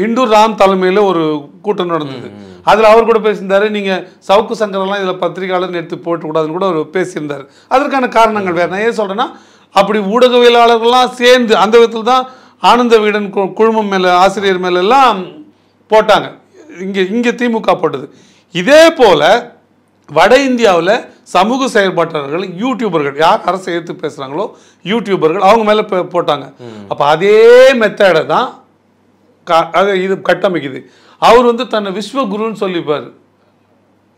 [SPEAKER 2] இந்து ராம் தலைமையில் ஒரு கூட்டம் நடந்தது. அதில் அவர் கூட பேசியிருந்தாரு, நீங்கள் சவுக்கு சங்கரெல்லாம் இதில் பத்திரிகையாளர் எடுத்து போட்டக்கூடாதுன்னு கூட அவர் பேசியிருந்தார். அதற்கான காரணங்கள் வேறு. நான் ஏன் சொல்கிறேன்னா, அப்படி ஊடகவியலாளர்கள்லாம் சேர்ந்து அந்த விதத்தில் தான் ஆனந்த விகடன் குழுமம் மேலே ஆசிரியர் மேலெல்லாம் போட்டாங்க. இங்கே திமுக போட்டது. இதே போல் வட இந்தியாவில் சமூக செயல்பாட்டாளர்கள் யூடியூபர்கள் யார் அரசை எடுத்து பேசுகிறாங்களோ யூடியூபர்கள் அவங்க மேலே போட்டாங்க. அப்போ அதே மெத்தடை தான் அது இது கட்டமைக்குது. அவர் வந்து தன்னை விஸ்வகுருன்னு சொல்லிப்பார்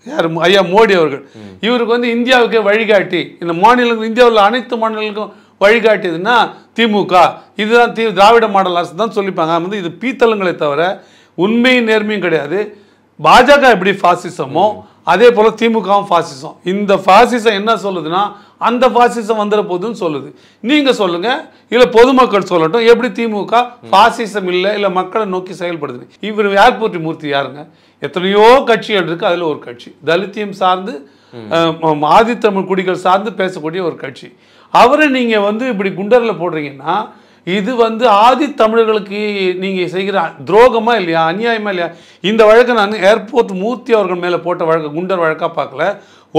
[SPEAKER 2] யார், ஐயா மோடி அவர்கள். இவருக்கு வந்து இந்தியாவுக்கு வழிகாட்டி, இந்த மாநிலங்கள் இந்தியாவில் அனைத்து மாநிலங்களுக்கும் வழிகாட்டியதுன்னா திமுக, இதுதான் திராவிட மாடல் அரசு தான் சொல்லிப்பாங்க. வந்து இது பீத்தலங்களை தவிர உண்மையும் நேர்மையும் கிடையாது. பாஜக எப்படி ஃபாசிசமோ அதே போல் திமுகவும் ஃபாசிசம். இந்த ஃபாசிசம் என்ன சொல்லுதுன்னா அந்த ஃபாசிசம் வந்துட போகுதுன்னு சொல்லுது. நீங்கள் சொல்லுங்கள், இல்லை பொதுமக்கள் சொல்லட்டும், எப்படி திமுக ஃபாசிசம் இல்லை மக்களை நோக்கி செயல்படுது. இவர் ஏர்போர்ட் மூர்த்தி யாருங்க? எத்தனையோ கட்சிகள் இருக்குது, அதில் ஒரு கட்சி தலித்தியம் சார்ந்து ஆதித்தமிழ் குடிகள் சார்ந்து பேசக்கூடிய ஒரு கட்சி. அவரை நீங்கள் வந்து இப்படி குண்டரில் போடுறீங்கன்னா இது வந்து ஆதி தமிழர்களுக்கு நீங்கள் செய்கிற துரோகமா இல்லையா, அநியாயமா இல்லையா? இந்த வழக்கை நான் ஏர்போர்ட் மூர்த்தி அவர்கள் மேலே போட்ட வழக்கு குண்டர் வழக்காக பார்க்கல,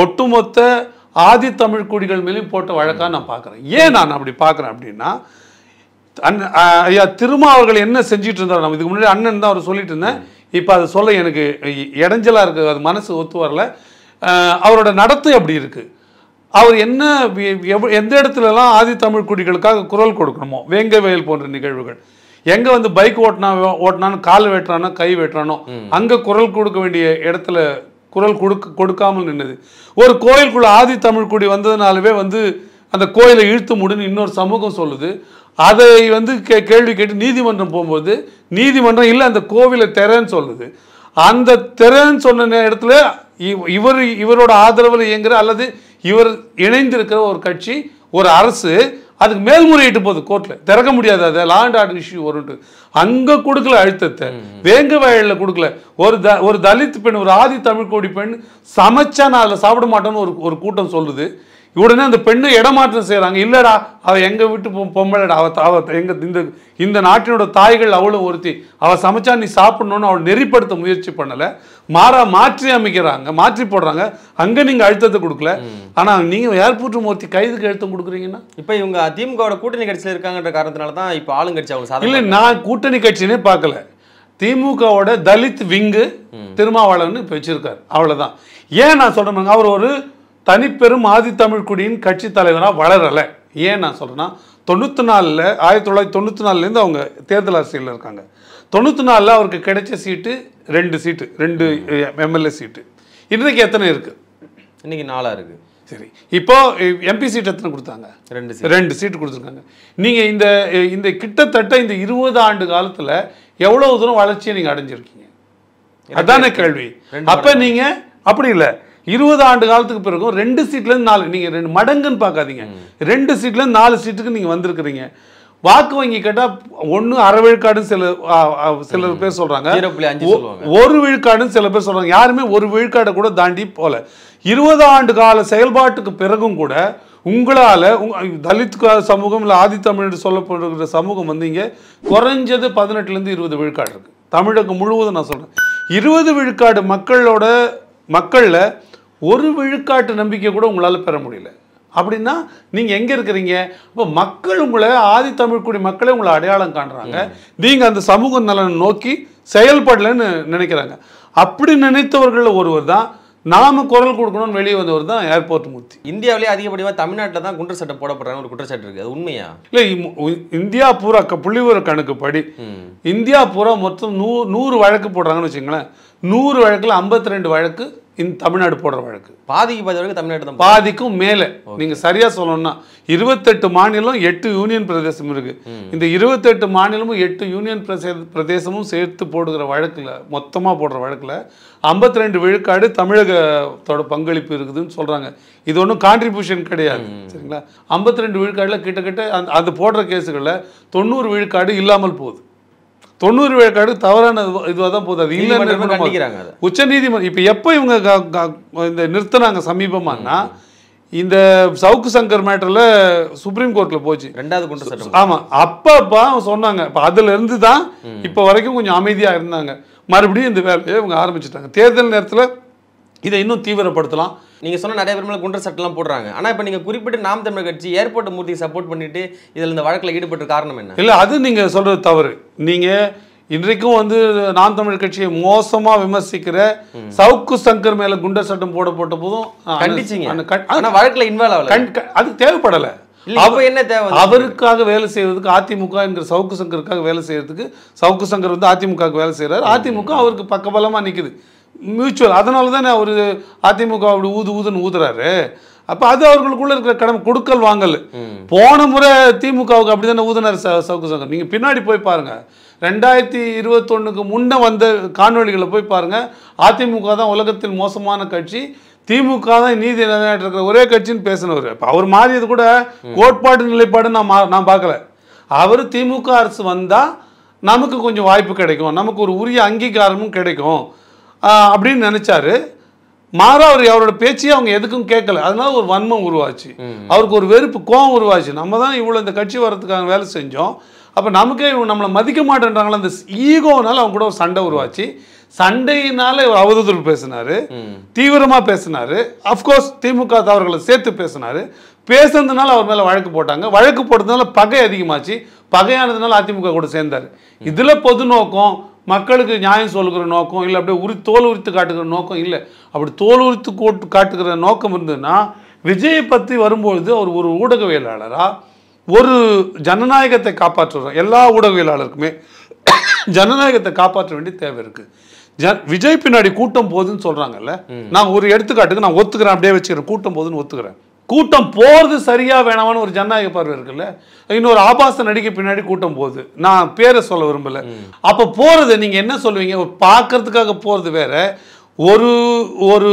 [SPEAKER 2] ஒட்டுமொத்த ஆதி தமிழ் குடிகள் மேலேயும் போட்ட வழக்காக நான் பார்க்குறேன். ஏன் நான் அப்படி பார்க்குறேன் அப்படின்னா, ஐயா திருமா அவர்கள் என்ன செஞ்சுட்டு இருந்தார், நம்ம இதுக்கு முன்னாடி அண்ணன் தான் அவர் சொல்லிட்டு இருந்தேன், இப்போ அதை சொல்ல எனக்கு இடைஞ்சலாக இருக்குது, அது மனசு ஒத்து வரல. அவரோட நடத்தை அப்படி இருக்குது. அவர் என்ன எந்த இடத்துலலாம் ஆதி தமிழ் குடிகளுக்காக குரல் கொடுக்கணுமோ, வேங்க வயல் போன்ற நிகழ்வுகள், எங்கே வந்து பைக் ஓட்டினான்னு கால் வெட்டுறானோ கை வெட்டுறானோ அங்கே குரல் கொடுக்க வேண்டிய இடத்துல குரல் கொடுக்காமல் நின்னது. ஒரு கோயிலுக்குள்ள ஆதி தமிழ் குடி வந்ததுனாலவே வந்து அந்த கோயிலை இழுத்து முடின்னு இன்னொரு சமூகம் சொல்லுது. அதை வந்து கேள்வி கேட்டு நீதிமன்றம் போகும்போது நீதிமன்றம் இல்லை அந்த கோவிலை திறன்னு சொல்லுது. அந்த திறன்னு சொன்ன இடத்துல இவரோட ஆதரவில் இயங்குற அல்லது இவர் இணைந்திருக்கிற ஒரு கட்சி ஒரு அரசு அதுக்கு மேல்முறையிட்டு போகுது கோர்ட்டில், திறக்க முடியாது, அதை லா அண்ட் ஆர்டர் இஷ்யூ வரும்ட்டு. அங்கே கொடுக்கல அழுத்தத்தை, வேங்க வயலில் கொடுக்கல. ஒரு தலித் பெண், ஒரு ஆதி தமிழ் கோடி பெண் சமைச்சா நான் அதில் சாப்பிட மாட்டேன்னு ஒரு கூட்டம் சொல்லுது. உடனே அந்த பெண்ணை இடமாற்றம் செய்கிறாங்க. இல்லைடா அவள் எங்கள் வீட்டு பொம்பளைடா, அவள் எங்கள் இந்த நாட்டினோட தாய்கள் அவளும் ஒருத்தி, அவள் சமைச்சா நீ சாப்பிடணும்னு அவள் நெறிப்படுத்த முயற்சி பண்ணலை, மாற்றி அமைக்கிறாங்க, மாற்றி போடுறாங்க. அங்கே நீங்கள் அழுத்தத்தை கொடுக்கல. ஆனால் நீங்கள் ஏர்போர்ட் மூர்த்தி கைதுக்கு அழுத்தம் கொடுக்குறீங்கன்னா
[SPEAKER 1] இப்போ இவங்க திமுகவோட கூட்டணி கட்சியில் இருக்காங்கன்ற காரணத்தினால தான் இப்போ ஆளுங்கட்சி அவங்க
[SPEAKER 2] இல்லை, நான் கூட்டணி கட்சினே பார்க்கல. திமுகவோட தலித் விங்கு திருமாவளவன் இப்போ வச்சிருக்காரு, அவ்வளோதான். ஏன் நான் சொல்கிறேன், அவர் ஒரு தனிப்பெரும் ஆதித்தமிழ் குடியின் கட்சி தலைவராக வளரலை. ஏன் நான் சொல்கிறேன்னா 94 1994 அவங்க தேர்தல் அரசியலில் இருக்காங்க. 94 அவருக்கு கிடைச்ச சீட்டு 2 எம்எல்ஏ சீட்டு. இன்றைக்கு எத்தனை இருக்குது?
[SPEAKER 1] இன்னைக்கு 4 இருக்குது.
[SPEAKER 2] சரி, இப்போ எம்பி சீட் எத்தனை கொடுத்தாங்க? 2 சீட்டு கொடுத்துருக்காங்க. நீங்கள் இந்த கிட்டத்தட்ட இந்த 20 ஆண்டு காலத்தில் எவ்வளோ தூரம் வளர்ச்சியை நீங்கள் அடைஞ்சிருக்கீங்க? அதான கேள்வி. அப்போ நீங்கள் அப்படி இல்லை, 20 ஆண்டு காலத்துக்கு பிறகும் 2 சீட்லேருந்து 4, நீங்கள் 2 மடங்குன்னு பார்க்காதீங்க, 2 சீட்லேருந்து 4 சீட்டுக்கு நீங்கள் வந்திருக்கிறீங்க. வாக்கு வங்கி கேட்டால் 1 1/2 விழுக்காடுன்னு சில பேர் சொல்கிறாங்க, 1 விழுக்காடுன்னு சில பேர் சொல்கிறாங்க. யாருமே 1 விழுக்காடை கூட தாண்டி போல. 20 ஆண்டு கால செயல்பாட்டுக்கு பிறகும் கூட உங்களால் தலித் சமூகம் இல்லை ஆதித்தமிழ் சொல்லப்படுகிற சமூகம் வந்து இங்கே குறைஞ்சது 18லேருந்து 20 விழுக்காடு இருக்குது. தமிழகம் முழுவதும் நான் சொல்கிறேன். 20 விழுக்காடு மக்களில் 1 விழுக்காட்டு நம்பிக்கை கூட உங்களால் பெற முடியல. அப்படின்னா நீங்கள் எங்கே இருக்கிறீங்க? இப்போ மக்கள் உங்களை ஆதித்தமிழ் குடி மக்களே உங்களை அடையாளம் காண்றாங்க, நீங்கள் அந்த சமூக நலன் நோக்கி செயல்படலன்னு நினைக்கிறாங்க. அப்படி நினைத்தவர்கள் ஒருவர் தான் நாம குரல் கொடுக்கணும்னு வெளியே வந்தவர் தான் ஏர்போர்ட் மூர்த்தி.
[SPEAKER 1] இந்தியாவிலேயே அதிகப்படியாக தமிழ்நாட்டில் தான் குண்டர் சட்டம் போடப்படுறாங்க ஒரு குற்றச்சாட்டு இருக்குது, அது உண்மையா?
[SPEAKER 2] இல்லை, இந்தியா பூரா புள்ளிவிவர கணக்கு படி இந்தியா பூரா மொத்தம் 100 வழக்கு போடுறாங்கன்னு வச்சுங்களேன். 100 வழக்கில் 52 வழக்கு தமிழ்நாடு போடுற வழக்கு.
[SPEAKER 1] பாதிக்கு வரைக்கும் தமிழ்நாடு தான்,
[SPEAKER 2] பாதிக்கும் மேலே. நீங்கள் சரியாக சொல்லணும்னா 28 மாநிலம் 8 யூனியன் பிரதேசம் இருக்கு. இந்த 28 மாநிலமும் 8 யூனியன் பிரதேசமும் சேர்த்து போடுகிற வழக்கில், மொத்தமாக போடுற வழக்கில் 52 விழுக்காடு தமிழகத்தோட பங்களிப்பு இருக்குதுன்னு சொல்கிறாங்க. இது ஒன்றும் கான்ட்ரிபியூஷன் கிடையாது, சரிங்களா? 52 விழுக்காடில் கிட்டத்தட்ட அந்த போடுற கேஸுகளில் 90 விழுக்காடு இல்லாமல் போகுது. 90 விழுக்காடு தவறான இதுவாக தான் போகுது. அது இல்லைன்னு உச்ச நீதிமன்றம் இப்போ எப்போ இவங்க இந்த நிறுத்தினாங்க சமீபமானா, இந்த சவுக்கு சங்கர் மேட்டர்ல சுப்ரீம் கோர்ட்ல போச்சு
[SPEAKER 1] 2வது குண்டர் சட்டம்.
[SPEAKER 2] ஆமா அப்பப்பா சொன்னாங்க. இப்போ அதுல இருந்து தான் இப்போ வரைக்கும் கொஞ்சம் அமைதியா இருந்தாங்க. மறுபடியும் இந்த வேலையை இவங்க ஆரம்பிச்சுட்டாங்க. தேர்தல் நேரத்துல இதை இன்னும் தீவிரப்படுத்தலாம்.
[SPEAKER 1] நீங்க சொன்ன நிறைய பேர் மேல குண்டர் சட்டம்லாம் போடுறாங்க. ஆனா இப்போ நீங்க குறிப்பிட்டு நாம் தமிழர் கட்சி ஏர்போர்ட் மூர்த்தியை சப்போர்ட் பண்ணிட்டு இதில் இந்த வழக்கில் ஈடுபட்ட காரணம் என்ன?
[SPEAKER 2] இல்ல அது நீங்க சொல்றது தவறு. நீங்க இன்றைக்கும் வந்து நாம் தமிழர் கட்சியை மோசமா விமர்சிக்கிற சவுக்கு சங்கர் மேல குண்டர் சட்டம் போடப்பட்ட போதும்
[SPEAKER 1] கண்டிச்சிங்க. ஆனா வழக்குல இன்வால்வ் ஆகல.
[SPEAKER 2] அது தேவைப்படல.
[SPEAKER 1] என்ன தேவை?
[SPEAKER 2] அவருக்காக வேலை செய்வதற்கு அதிமுக என்கிற சவுக்கு சங்கருக்காக வேலை செய்யறதுக்கு சவுக்கு சங்கர் வந்து அதிமுக வேலை செய்யறாரு. அதிமுக அவருக்கு பக்கபலமா நிக்குது, மியூச்சுவல். அதனால தானே அவரு அதிமுக அப்படி ஊதுன்னு ஊதுறாரு. அப்ப அது அவர்களுக்குள்ள இருக்கிற கடமை, கொடுக்கல் வாங்கல். போன முறை திமுகவுக்கு அப்படிதானே ஊதுனார் சவுக்கு சங்கர். நீங்க பின்னாடி போய் பாருங்க, 2021க்கு முன்ன வந்த காணொலிகளை போய் பாருங்க. அதிமுக தான் உலகத்தில் மோசமான கட்சி, திமுக தான் நீதி நிலைநாட்டுற ஒரே கட்சின்னு பேசினவர். இப்போ அவர் மாறியது கூட கோட்பாடு நிலைப்பாடு நான் பார்க்கல. அவர் திமுக அரசு வந்தால் நமக்கு கொஞ்சம் வாய்ப்பு கிடைக்கும், நமக்கு ஒரு உரிய அங்கீகாரமும் கிடைக்கும் அப்படின்னு நினைச்சாரு. மாறா அவர் அவரோட பேச்சையே அவங்க எதுக்கும் கேட்கல. அதனால ஒரு வன்மம் உருவாச்சு, அவருக்கு ஒரு வெறுப்பு, கோபம் உருவாச்சு. நம்ம தான் இவ்வளோ இந்த கட்சி வர்றதுக்காக வேலை செஞ்சோம், அப்போ நமக்கே இவங்க நம்மளை மதிக்க மாட்டேன்றாங்களா, அந்த ஈகோனால அவங்க கூட ஒரு சண்டை உருவாச்சு. சண்டையினால இவர் அவதூறு பேசினாரு, தீவிரமாக பேசினாரு. அஃப்கோர்ஸ் திமுக அவர்களை சேர்த்து பேசினாரு. பேசுனதுனால அவர் மேலே வழக்கு போட்டாங்க. வழக்கு போட்டதுனால பகை அதிகமாச்சு. பகையானதுனால அதிமுக கூட சேர்ந்தார். இதில் பொது நோக்கம், மக்களுக்கு நியாயம் சொல்லுகிற நோக்கம் இல்லை, அப்படியே தோல் உரித்து காட்டுகிற நோக்கம் இல்லை. அப்படி தோல் உரித்து காட்டுகிற நோக்கம் இருந்ததுன்னா விஜயை பற்றி வரும்பொழுது அவர் ஒரு ஊடகவியலாளராக ஒரு ஜனநாயகத்தை காப்பாற்றுறோம். எல்லா ஊடகவியலாளருக்குமே ஜனநாயகத்தை காப்பாற்ற வேண்டிய தேவை இருக்கு. விஜய் பின்னாடி கூட்டம் போகுதுன்னு சொல்றாங்கல்ல, நான் ஒரு எடுத்துக்காட்டுக்கு நான் ஒத்துக்கிறேன், அப்படியே வச்சுக்கிறேன், கூட்டம் போகுதுன்னு ஒத்துக்கிறேன். கூட்டம் போறது சரியா வேணாமான்னு ஒரு ஜனநாயக பார்வை இருக்குல்ல. இன்னொரு ஆபாச நடிகை பின்னாடி கூட்டம் போகுது, நான் பேரை சொல்ல விரும்பல. அப்ப போறது நீங்க என்ன சொல்லுவீங்க? ஒரு பார்க்கறதுக்காக போறது வேற, ஒரு ஒரு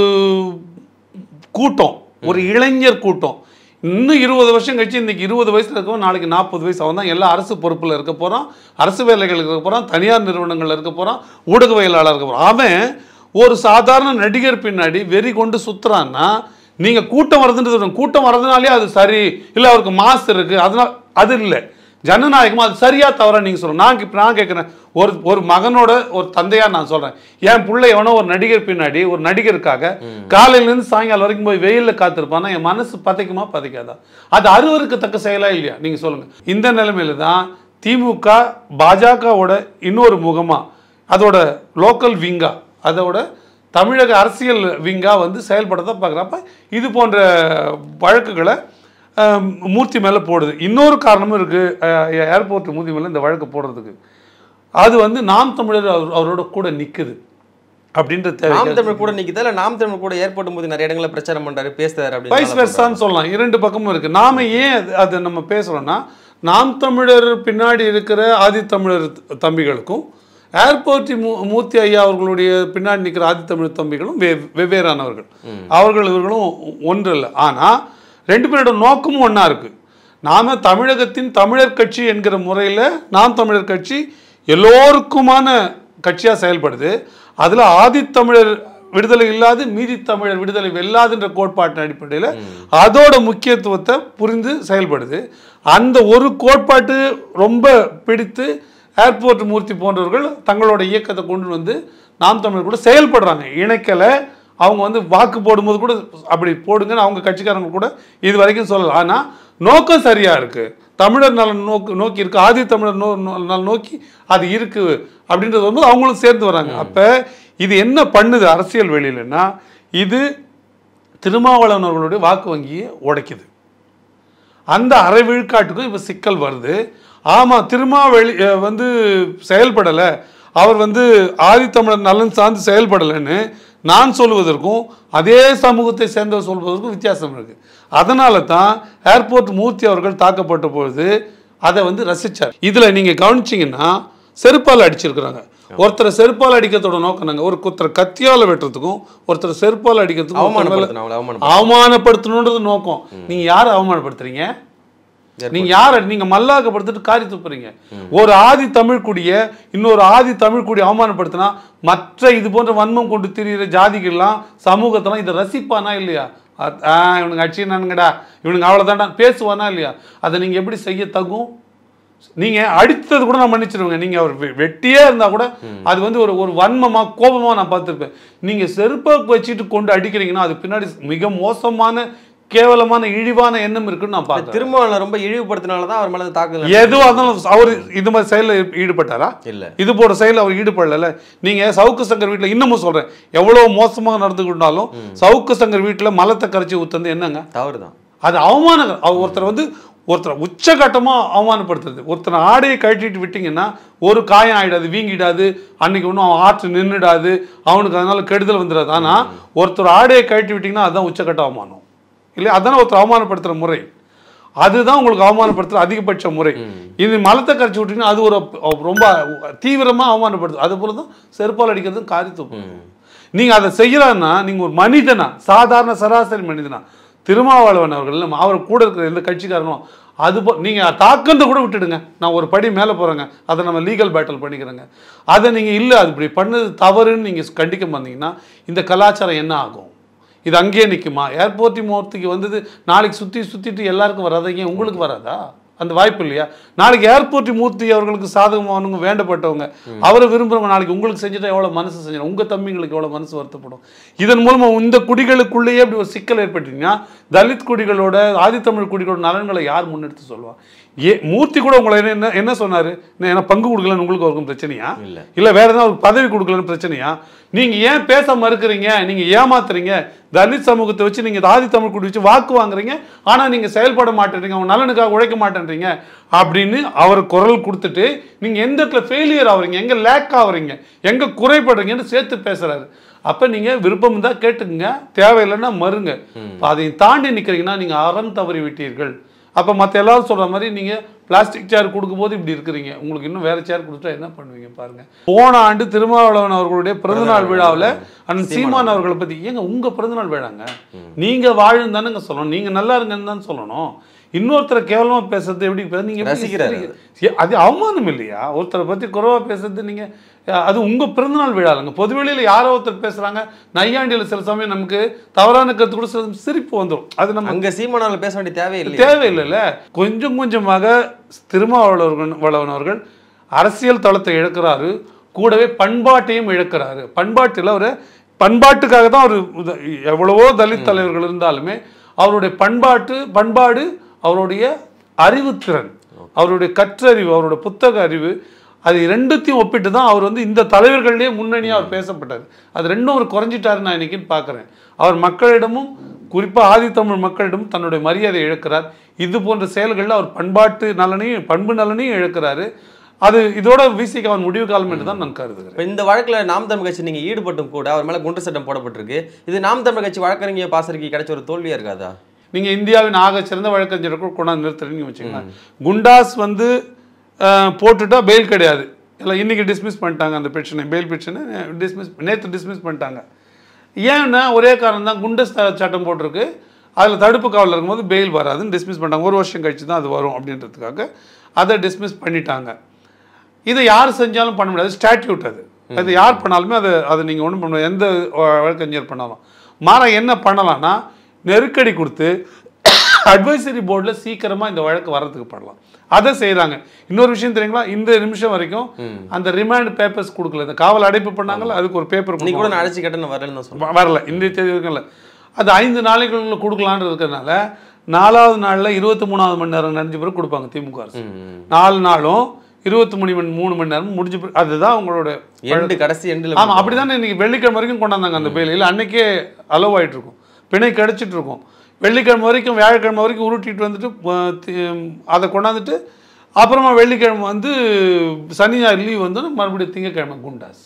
[SPEAKER 2] கூட்டம், ஒரு இளைஞர் கூட்டம், இன்னும் 20 வருஷம் கழிச்சு இன்னைக்கு 20 வயசுல இருக்கவன் நாளைக்கு 40 வயசு, அவன் தான் எல்லா அரசு பொறுப்பில் இருக்க போறான், அரசு வேலைகளுக்கு இருக்க போறான், தனியார் நிறுவனங்கள்ல இருக்க போறான், ஊடகவியலாளர் இருக்க போறான். அவன் ஒரு சாதாரண நடிகர் பின்னாடி வெறி கொண்டு சுத்துறான்னா, நீங்க கூட்டம் வருதுன்றது, கூட்டம் வர்றதுனாலே அது சரி இல்லை, அவருக்கு மாசு இருக்கு, அதனால அது இல்லை. ஜனநாயகம் அது சரியா தவறா நீங்க சொல்லுங்க. நான் கேட்கிறேன், ஒரு மகனோட ஒரு தந்தையா நான் சொல்றேன், என் பிள்ளை எவனோ ஒரு நடிகர் பின்னாடி, ஒரு நடிகருக்காக காலையிலேருந்து சாயங்காலம் வரைக்கும் போய் வெயில்ல காத்திருப்பானா, என் மனசு பதைக்குமா பதைக்காதா? அது அருவருக்கத்தக்க செயலா இல்லையா? நீங்க சொல்லுங்க. இந்த நிலைமையில தான் திமுக பாஜகவோட இன்னொரு முகமா, அதோட லோக்கல் விங்கா, அதோட தமிழக அரசியல் விங்கா வந்து செயல்படத்தான் பார்க்குறப்ப இது போன்ற வழக்குகளை மூர்த்தி மேலே போடுது. இன்னொரு காரணமும் இருக்குது ஏர்போர்ட் மூர்த்தி மேலே இந்த வழக்கு போடுறதுக்கு. அது வந்து நாம் தமிழர் அவரோட கூட நிற்குது அப்படின்ற தேவை.
[SPEAKER 1] நாம் தமிழர் கூட நிற்குதா இல்லை நாம் தமிழர் கூட ஏர்போர்ட் மூர்த்தி நிறைய இடங்களில் பிரச்சாரம் பண்ணுறாரு, பேசுறாரு, அப்படி
[SPEAKER 2] வைஸ் வெர்சான்னு சொல்லலாம். இரண்டு பக்கமும் இருக்குது. நாம் ஏன் அதை நம்ம பேசுகிறோன்னா, நாம் தமிழர் பின்னாடி இருக்கிற ஆதித்தமிழர் தம்பிகளுக்கும் ஏர்போர்ட் மூர்த்தி ஐயா அவர்களுடைய பின்னாடி நிற்கிற ஆதித்தமிழர் தம்பிகளும் வெவ்வேறானவர்கள். இவர்களும் ஒன்று இல்லை. ஆனால் ரெண்டு பேரோட நோக்கமும் ஒன்றா இருக்குது. நாம் தமிழகத்தின் தமிழர் கட்சி என்கிற முறையில் நாம் தமிழர் கட்சி எல்லோருக்குமான கட்சியாக செயல்படுது. அதில் ஆதித்தமிழர் விடுதலை இல்லாது மீதி தமிழர் விடுதலை வெல்லாதுன்ற கோட்பாட்டின் அடிப்படையில் அதோட முக்கியத்துவத்தை புரிந்து செயல்படுது. அந்த ஒரு கோட்பாட்டு ரொம்ப பிடித்து ஏர்போர்ட் மூர்த்தி போன்றவர்கள் தங்களோட இயக்கத்தை கொண்டு வந்து நாம் தமிழர் கூட செயல்படுறாங்க. இணைக்கலை, அவங்க வந்து வாக்கு போடும்போது கூட அப்படி போடுங்கன்னு அவங்க கட்சிக்காரங்க கூட இது வரைக்கும் சொல்லலாம். ஆனால் நோக்கம் சரியாக இருக்குது, தமிழர் நலன் நோக்கி இருக்குது, ஆதி தமிழர் நலன் நோக்கி அது இருக்குது அப்படின்றது வந்து அவங்களும் சேர்ந்து வராங்க. அப்போ இது என்ன பண்ணுது அரசியல் வெளியிலன்னா, இது திருமாவளவன் அவர்களுடைய வாக்கு வங்கியை உடைக்குது. அந்த அரை விழுக்காட்டுக்கும் இப்போ சிக்கல் வருது. ஆமாம், திருமாவளி வந்து செயல்படலை, அவர் வந்து ஆதித்தமிழர் நலன் சார்ந்து செயல்படலைன்னு நான் சொல்வதற்கும் அதே சமூகத்தை சேர்ந்தவர் சொல்வதற்கும் வித்தியாசம் இருக்குது. அதனால தான் ஏர்போர்ட் மூர்த்தி அவர்கள் தாக்கப்பட்ட பொழுது அதை வந்து ரசித்தார். இதில் நீங்கள் கவனிச்சிங்கன்னா செருப்பால் அடிச்சிருக்கிறாங்க. ஒருத்தரை செருப்பால் அடிக்கிறதோட நோக்கம் நாங்கள் ஒருத்தரை கத்தியால் வெட்டுறதுக்கும் ஒருத்தரை செருப்பால் அடிக்கிறதுக்கும் அவமானப்படுத்தணுன்றது நோக்கம். நீங்கள் யாரை அவமானப்படுத்துறீங்க? நீங்க யார நீங்க மல்லாக்கப்படுத்திட்டு காரி துப்புறீங்க. ஒரு ஆதி தமிழ் குடிய இன்னொரு ஆதி தமிழ் குடி அவமானப்படுத்தினா மற்ற இது போன்ற வன்மம் கொண்டு திரிகிற ஜாதிகள்லாம் சமூகத்தெல்லாம் இதை ரசிப்பானா இல்லையா? இவனுங்க அடிச்சுனானுங்கடா, இவனுங்க அவ்வளோதான்டா பேசுவானா இல்லையா? அதை நீங்கள் எப்படி செய்ய தகும்? நீங்கள் அடித்தது கூட நான் மன்னிச்சிருவேங்க. நீங்கள் அவர் வெட்டியே இருந்தால் கூட அது வந்து ஒரு வன்மமாக கோபமாக நான் பார்த்துருப்பேன். நீங்கள் செருப்பை வச்சுட்டு கொண்டு அடிக்கிறீங்கன்னா அது பின்னாடி மிக மோசமான கேவலமான இழிவான எண்ணம் இருக்குன்னு நான் பார்க்கிறேன்.
[SPEAKER 1] திருமாவளவன் ரொம்ப இழிவுபடுத்தினால தான் அவர் மேலே தாக்குதல்.
[SPEAKER 2] எதுவாக இருந்தாலும் அவர் இது மாதிரி செயலில் ஈடுபட்டாரா?
[SPEAKER 1] இல்லை,
[SPEAKER 2] இது போன்ற செயலில் அவர் ஈடுபடல. நீங்கள் சவுக்கு சங்கர் வீட்டில் இன்னமும் சொல்கிறேன், எவ்வளோ மோசமாக நடந்துக்கிட்டாலும் சவுக்கு சங்கர் வீட்டில் மலத்தை கரைச்சி ஊற்றுறது என்னங்க?
[SPEAKER 1] தவறு தான்.
[SPEAKER 2] அது அவமானம். ஒருத்தர் வந்து ஒருத்தரை உச்சகட்டமாக அவமானப்படுத்துறது. ஒருத்தனை ஆடையை கழட்டிட்டு விட்டிங்கன்னா ஒரு காயம் ஆகிடாது, வீங்கிடாது, அன்னைக்கு ஒன்றும் அவன் ஆற்று நின்றுடாது, அவனுக்கு அதனால கெடுதல் வந்துடாது. ஆனால் ஒருத்தர் ஆடையை கழட்டி விட்டிங்கன்னா அதுதான் உச்சகட்ட அவமானம் இல்லை? அதான ஒருத்தர் அவமானப்படுத்துகிற முறை. அதுதான் உங்களுக்கு அவமானப்படுத்துகிற அதிகபட்ச முறை. இது மலத்தை கரைச்சி விட்டிங்கன்னா அது ஒரு ரொம்ப தீவிரமாக அவமானப்படுத்துது. அது போல தான் செருப்பால் அடிக்கிறது காரித்துப்பு. நீங்கள் அதை செய்யலான்னா நீங்கள் ஒரு மனிதனா, சாதாரண சராசரி மனிதனா, திருமாவளவன் அவர்கள் அவர் கூட இருக்கிற எந்த கட்சிக்காரனும் அது நீங்கள் தாக்கத்தை கூட விட்டுடுங்க, நான் ஒரு படி மேலே போகிறேங்க, அதை நம்ம லீகல் பேட்டில் பண்ணிக்கிறேங்க. அதை நீங்கள் இல்லை அது இப்படி பண்ணது தவறுன்னு நீங்கள் கண்டிக்க வந்தீங்கன்னா இந்த கலாச்சாரம் என்ன ஆகும்? இது அங்கேயே நிற்குமா? ஏர்போர்ட் மூர்த்திக்கு வந்தது நாளைக்கு சுற்றிட்டு எல்லாருக்கும் வராதீங்க, உங்களுக்கு வராதா? அந்த வாய்ப்பு இல்லையா? நாளைக்கு ஏர்போர்ட் மூர்த்தி அவர்களுக்கு சாதகமானவங்க, வேண்டப்பட்டவங்க, அவரை விரும்புகிறவங்க நாளைக்கு உங்களுக்கு செஞ்சுட்டா எவ்வளோ மனசு செஞ்சிடும், உங்கள் தம்பிங்களுக்கு எவ்வளோ மனசு வருத்தப்படும். இதன் மூலமாக இந்த குடிகளுக்குள்ளேயே அப்படி ஒரு சிக்கல் ஏற்பட்டீங்கன்னா தலித் குடிகளோட ஆதித்தமிழ் குடிகளோட நலன்களை யார் முன்னெடுத்து சொல்லுவா? மூர்த்தி கூட உங்களை என்ன சொன்னார்? என்ன பங்கு கொடுக்கலன்னு உங்களுக்கு அவருக்கும் பிரச்சனையா? இல்லை வேற ஏதாவது பதவி கொடுக்கலன்னு பிரச்சனையா? நீங்கள் ஏன் பேச மறுக்கிறீங்க? நீங்கள் ஏமாத்துறீங்க. தலித் சமூகத்தை வச்சு நீங்கள் ஆதித்தமிழ் குடி வச்சு வாக்கு வாங்குறீங்க, ஆனால் நீங்கள் செயல்பட மாட்டேன்றீங்க, அவங்க நலனுக்காக உழைக்க மாட்டேன்றீங்க அப்படின்னு அவர் குரல் கொடுத்துட்டு நீங்கள் எந்த இடத்துல ஃபெயிலியர் ஆகுறீங்க, எங்கே லேக் ஆகுறீங்க, எங்கே குறைபடுறீங்கன்னு சேர்த்து பேசுகிறாரு. அப்போ நீங்கள் விருப்பம் தான் கேட்டுக்குங்க, தேவையில்லைன்னா மறுங்க. அதையும் தாண்டி நிற்கிறீங்கன்னா நீங்கள் அறம் தவறி விட்டீர்கள். அப்போ மற்ற எல்லாரும் சொல்கிற மாதிரி நீங்கள் பிளாஸ்டிக் சேர் கொடுக்கும்போது இப்படி இருக்கிறீங்க, உங்களுக்கு இன்னும் வேறு சேர் கொடுத்தா என்ன பண்ணுவீங்க பாருங்கள். போன ஆண்டு திருமாவளவன் அவர்களுடைய பிறந்தநாள் விழாவில் அண்ணன் சீமான் அவர்களை பற்றி, ஏங்க உங்கள் பிறந்தநாள் விழாங்க, நீங்கள் வாழுன்னு தானேங்க சொல்லணும், நீங்கள் நல்லா இருங்கன்னு தான் சொல்லணும். இன்னொருத்தரை கேவலமாக பேசுறது எப்படி நீங்கள் ரசிக்கிறாரு? அது அவமானம் இல்லையா? ஒருத்தரை பற்றி குறைவாக பேசுறது நீங்கள், அது உங்கள் பிறந்தநாள் விழா இல்லைங்க. பொதுவெளியில் யாரோ ஒருத்தர் பேசுகிறாங்க, நையாண்டியில் சில சமயம் நமக்கு தவறான கருத்து கூட சில சிரிப்பு வந்துடும். அது நம்ம அங்கே
[SPEAKER 1] சீமானால் பேச வேண்டிய
[SPEAKER 2] தேவையில்லைல்ல. கொஞ்சம் கொஞ்சமாக திருமாவளவன் அவர்கள் அரசியல் தளத்தை இழக்கிறாரு, கூடவே பண்பாட்டையும் இழக்கிறாரு. பண்பாட்டில் அவர் பண்பாட்டுக்காக தான் அவர் எவ்வளவோ தலித் தலைவர்கள் இருந்தாலுமே அவருடைய பண்பாடு அவருடைய அறிவுத்திறன், அவருடைய கற்றறிவு, அவருடைய புத்தக அறிவு, அது ரெண்டுத்தையும் ஒப்பிட்டு தான் அவர் வந்து இந்த தலைவர்கள்லேயே முன்னணியாக அவர் பேசப்பட்டார். அது ரெண்டும் அவர் குறைஞ்சிட்டாருன்னு நான் இன்னைக்குன்னு பார்க்குறேன். அவர் மக்களிடமும் குறிப்பாக ஆதித்தமிழ் மக்களிடம் தன்னுடைய மரியாதை இழக்கிறார். இது போன்ற செயல்களில் அவர் பண்பு நலனையும் இழக்கிறாரு. அது இதோட விசிக்கு அவன் முடிவு காலம் என்று தான் நான் கருதுகிறேன்.
[SPEAKER 1] இப்போ இந்த வழக்கில் நாம் தமிழ் கட்சி நீங்கள் ஈடுபட்டும் கூட அவர் மேலே குண்டர் சட்டம் போடப்பட்டிருக்கு. இது நாம் தமிழ் கட்சி வழக்கறிஞர் பாசறைக்கு கிடைச்ச ஒரு தோல்வியாக இருக்காதா?
[SPEAKER 2] நீங்கள் இந்தியாவின் ஆக சிறந்த வழக்கறிஞர்கள் கொண்டாந்து நிறுத்துறீங்க வச்சுக்கலாம். குண்டாஸ் வந்து போட்டுட்டா பெயில் கிடையாது, இல்லை இன்றைக்கி டிஸ்மிஸ் பண்ணிட்டாங்க அந்த பிரச்சனை, பெயில் பிரச்சனை நேற்று டிஸ்மிஸ் பண்ணிட்டாங்க. ஏன்னா ஒரே காரணம் தான், குண்டஸ் சட்டம் போட்டிருக்கு, அதில் தடுப்பு காவலில் இருக்கும்போது பெயில் வராதுன்னு டிஸ்மிஸ் பண்ணிட்டாங்க. ஒரு வருஷம் கழிச்சு தான் அது வரும் அப்படின்றதுக்காக அதை டிஸ்மிஸ் பண்ணிட்டாங்க. இதை யார் செஞ்சாலும் பண்ண முடியாது, ஸ்டாட்யூட் அது. அது யார் பண்ணாலுமே அதை நீங்கள் ஒன்றும் பண்ண முடியாது, எந்த வழக்கறிஞர் பண்ணாலும். மாற என்ன பண்ணலாம்னா நெருக்கடி கொடுத்து அட்வைசரி போர்டில் சீக்கிரமாக இந்த வழக்கு வர்றதுக்கு பண்ணலாம். அதை செய்கிறாங்க. இன்னொரு விஷயம் தெரியுங்களா, இந்த நிமிஷம் வரைக்கும் அந்த ரிமாண்ட் பேப்பர்ஸ் கொடுக்கல. இந்த காவல் அடைப்பு பண்ணாங்கல்ல, அதுக்கு ஒரு பேப்பர்
[SPEAKER 1] கூட அழைச்சி கேட்டேன்னு
[SPEAKER 2] வரல, இன்றைய தேதி வரைக்கும் இல்லை. அது 5 நாளைக்குள்ள கொடுக்கலான்னு இருக்கிறதுனால 4வது நாளில் 23வது மணி நேரம் நடிஞ்ச பிறகு கொடுப்பாங்க திமுக அரசு. 4 நாளும் 23 மணி நேரம் முடிஞ்சு, அதுதான் உங்களோட
[SPEAKER 1] கடைசி எண்டில்.
[SPEAKER 2] ஆமாம், அப்படி தானே இன்றைக்கி வெள்ளிக்கிழமை வரைக்கும் கொண்டாந்தாங்க அந்த பெயில். இல்லை அன்றைக்கே அலோவ் ஆகிட்டு இருக்கும், பிணை கிடச்சிட்டு இருக்கும். வெள்ளிக்கிழமை வரைக்கும் வியாழக்கிழமை வரைக்கும் உருட்டிட்டு வந்துட்டு அதை கொண்டாந்துட்டு அப்புறமா வெள்ளிக்கிழமை வந்து சனி ஞாயிறு லீவ் வந்து மறுபடியும் திங்கக்கிழமை குண்டாஸ்.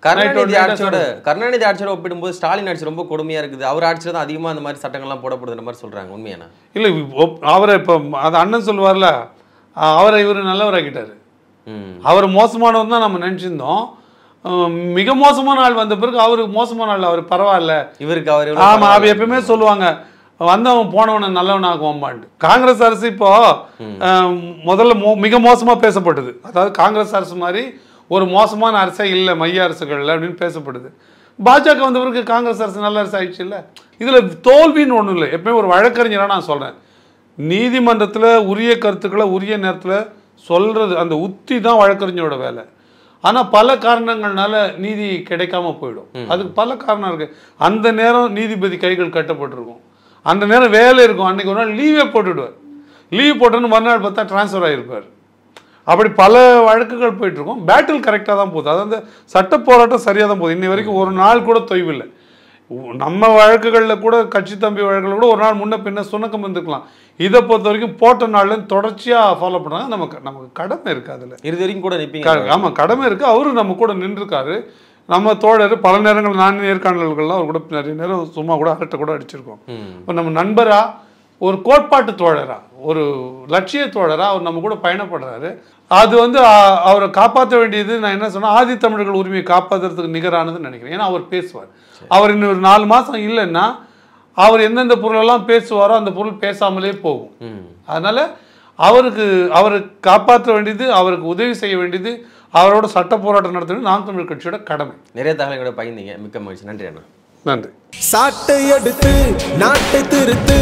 [SPEAKER 1] கருணாநிதி ஆட்சியோட ஒப்பிடும்போது ஸ்டாலின் ஆட்சி ரொம்ப கொடுமையாக இருக்குது. அவர் ஆட்சியில் தான் அதிகமாக அந்த மாதிரி சட்டங்கள்லாம் போடப்படுதுன்ற மாதிரி சொல்கிறாங்க. உண்மையான
[SPEAKER 2] இல்லை, அவரை இப்போ அது அண்ணன் சொல்லுவார்ல, அவரை இவர் நல்லவராக்கிட்டார். அவர் மோசமானவர் தான் நம்ம நினச்சிருந்தோம். மிக மோசமான ஆள் வந்த பிறகு அவருக்கு மோசமான ஆள், அவர் பரவாயில்ல இவருக்கு அவர். ஆமாம், அவர் எப்பயுமே சொல்லுவாங்க வந்தவன் போனவனை நல்லவனாக்குவான்பான்ட்டு. காங்கிரஸ் அரசு இப்போ முதல்ல மிக மோசமாக பேசப்பட்டது. அதாவது காங்கிரஸ் அரசு மாதிரி ஒரு மோசமான அரசே இல்லை மைய அரசுகளில் அப்படின்னு பேசப்படுது. பாஜக வந்த பிறகு காங்கிரஸ் அரசு நல்ல அரசு ஆயிடுச்சு இல்லை. இதில் தோல்வின்னு ஒன்றும் இல்லை. எப்பவுமே ஒரு வழக்கறிஞராக நான் சொல்கிறேன், நீதிமன்றத்தில் உரிய கருத்துக்களை உரிய நேரத்தில் சொல்கிறது அந்த உத்தி தான் வழக்கறிஞரோட வேலை. ஆனால் பல காரணங்கள்னால நீதி கிடைக்காம போயிடும். அதுக்கு பல காரணம் இருக்குது. அந்த நேரம் நீதிபதி கைகள் கட்டப்பட்டிருக்கும், அந்த நேரம் வேலை இருக்கும், அன்றைக்கி ஒரு நாள் லீவே போட்டுவிடுவார். லீவ் போட்டோன்னு மறுநாள் பார்த்தா ட்ரான்ஸ்ஃபர் ஆகிருப்பார். அப்படி பல வழக்குகள் போயிட்டுருக்கும். பேட்டில் கரெக்டாக தான் போகுது. அதாவது சட்ட போராட்டம் சரியாக தான் போகுது. இன்னி வரைக்கும் ஒரு நாள் கூட தொய்வில்லை. நம்ம வழக்குகளில் கூட கட்சி தம்பி வழக்குகளில் கூட ஒரு நாள் முன்ன பின்ன சுணக்கம் வந்துருக்கலாம். இதை பொறுத்த வரைக்கும் போட்ட நாள்லேருந்து தொடர்ச்சியாக ஃபாலோ பண்ணுறாங்க. நமக்கு கடமை இருக்குது. அதில்
[SPEAKER 1] இது வரைக்கும் கூட நிற்பீங்க.
[SPEAKER 2] ஆமாம், கடமை இருக்குது. அவரும் நம்ம கூட நின்றுருக்காரு. நம்ம தோழர் பல நேரங்கள் நான் நேர்காணல்கள்லாம் அவர் கூட நிறைய நேரம் சும்மா கூட அரட்டை கூட அடிச்சிருக்கோம். இப்போ நம்ம நண்பராக, ஒரு கோட்பாட்டு தோழராக, ஒரு லட்சிய தோழராக அவர் நம்ம கூட பயணப்படுறாரு. அது அவரை காப்பாற்ற வேண்டியது, நான் என்ன சொன்னால், ஆதி தமிழர்கள் உரிமையை காப்பாற்றுறதுக்கு நிகரானதுன்னு நினைக்கிறேன். ஏன்னா அவர் பேசுவார். அவர் இன்னும் ஒரு 4 மாதம் இல்லைன்னா அவர் எந்தெந்த பொருளெல்லாம் பேசுவாரோ அந்த பொருள் பேசாமலே போகும். அதனால் அவரை காப்பாற்ற வேண்டியது, அவருக்கு உதவி செய்ய வேண்டியது, அவரோட சட்ட போராட்டம் நடத்த வேண்டியது நாம் தமிழர் கட்சியோட கடமை.
[SPEAKER 1] நிறைய தகவல்களை பகிர்ந்தீங்க. மிக்க மகிழ்ச்சி. நன்றி அண்ணா.
[SPEAKER 2] நன்றி.
[SPEAKER 4] சாட்டை எடுத்து நாட்டை திருத்து.